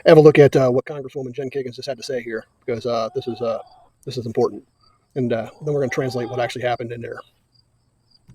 have a look at what Congresswoman Jen Kiggins just had to say here, because this is important, and then we're going to translate what actually happened in there.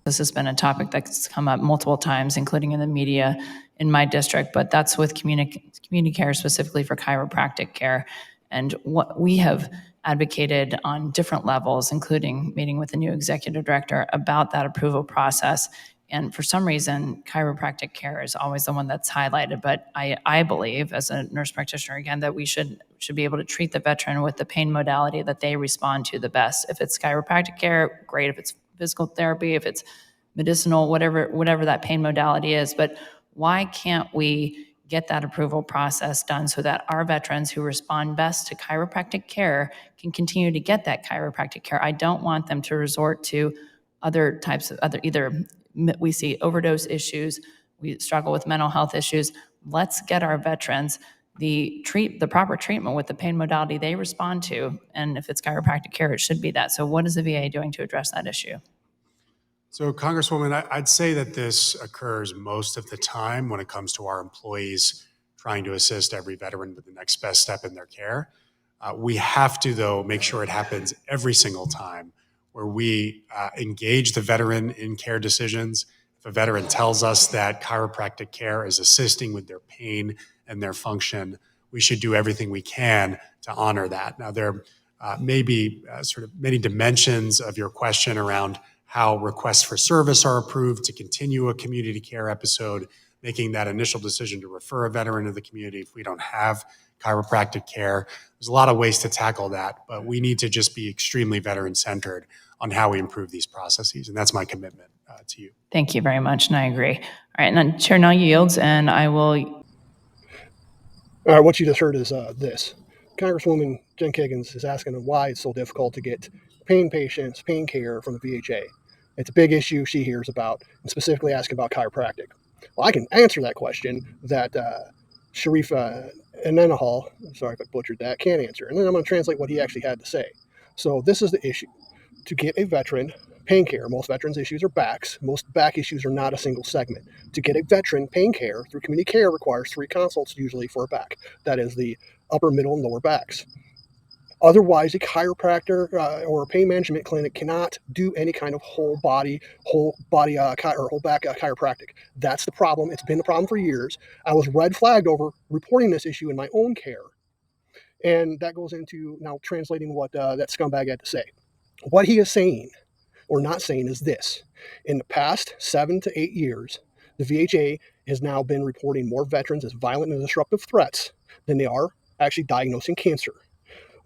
This has been a topic that's come up multiple times, including in the media in my district, but that's with community care, specifically for chiropractic care. And what we have advocated on different levels, including meeting with the new executive director about that approval process. And for some reason, chiropractic care is always the one that's highlighted. But I believe, as a nurse practitioner, again, that we should be able to treat the veteran with the pain modality that they respond to the best. If it's chiropractic care, great. If it's physical therapy, if it's medicinal, whatever that pain modality is. But why can't we get that approval process done so that our veterans who respond best to chiropractic care can continue to get that chiropractic care? I don't want them to resort to other types of either we see overdose issues, we struggle with mental health issues. Let's get our veterans the proper treatment with the pain modality they respond to. And if it's chiropractic care, it should be that. So what is the VA doing to address that issue? So, Congresswoman, I'd say that this occurs most of the time when it comes to our employees trying to assist every veteran with the next best step in their care. We have to, though, make sure it happens every single time where we engage the veteran in care decisions. If a veteran tells us that chiropractic care is assisting with their pain and their function, we should do everything we can to honor that. Now, there may be sort of many dimensions of your question around how requests for service are approved to continue a community care episode, making that initial decision to refer a veteran to the community if we don't have chiropractic care. There's a lot of ways to tackle that, but we need to just be extremely veteran-centered on how we improve these processes, and that's my commitment to you. Thank you very much, and I agree. All right, and then Chair now yields, and I will... All right, what you just heard is this. Congresswoman Jen Kiggins is asking why it's so difficult to get pain patients, pain care from the VHA. It's a big issue she hears about, and specifically asking about chiropractic. Well, I can answer that question that Sharif Ananahal, sorry if I butchered that, can answer. And then I'm going to translate what he actually had to say. So this is the issue. To get a veteran pain care, most veterans' issues are backs. Most back issues are not a single segment. To get a veteran pain care through community care requires 3 consults usually for a back. That is the upper, middle, and lower backs. Otherwise, a chiropractor or a pain management clinic cannot do any kind of whole back chiropractic. That's the problem. It's been the problem for years. I was red flagged over reporting this issue in my own care. And that goes into now translating what that scumbag had to say. What he is saying or not saying is this. In the past 7 to 8 years, the VHA has now been reporting more veterans as violent and disruptive threats than they are actually diagnosing cancer.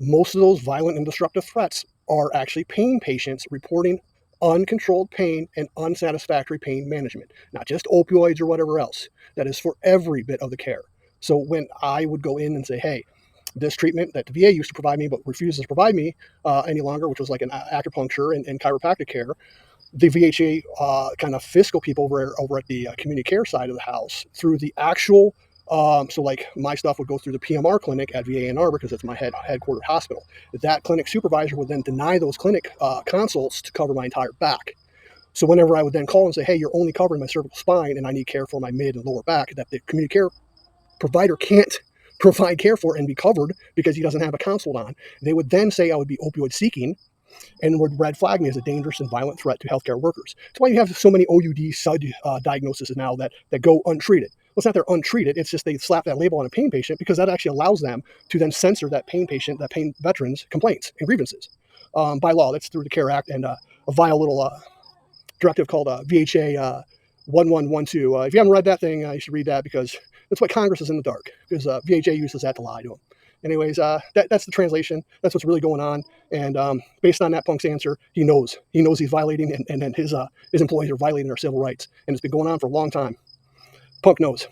Most of those violent and disruptive threats are actually pain patients reporting uncontrolled pain and unsatisfactory pain management, not just opioids or whatever else. That is for every bit of the care. So when I would go in and say, hey, this treatment that the VA used to provide me but refuses to provide me any longer, which was like an acupuncture and chiropractic care, the VHA kind of fiscal people over at the community care side of the house through the actual so like my stuff would go through the PMR clinic at VA Ann Arbor because it's my headquartered hospital. That clinic supervisor would then deny those clinic consults to cover my entire back. So whenever I would then call and say, hey, you're only covering my cervical spine and I need care for my mid and lower back, that the community care provider can't provide care for and be covered because he doesn't have a consult on, they would then say I would be opioid seeking and would red flag me as a dangerous and violent threat to healthcare workers. That's why you have so many OUD diagnoses now that go untreated. Well, it's not they're untreated. It's just they slap that label on a pain patient because that actually allows them to then censor that pain patient, that pain veteran's complaints and grievances by law. That's through the CARE Act and a vile little directive called VHA 1112. If you haven't read that thing, you should read that because that's why Congress is in the dark, because VHA uses that to lie to them. Anyways, that's the translation. That's what's really going on. And based on that punk's answer, he knows he's violating, and his employees are violating our civil rights. And it's been going on for a long time. Punk knows.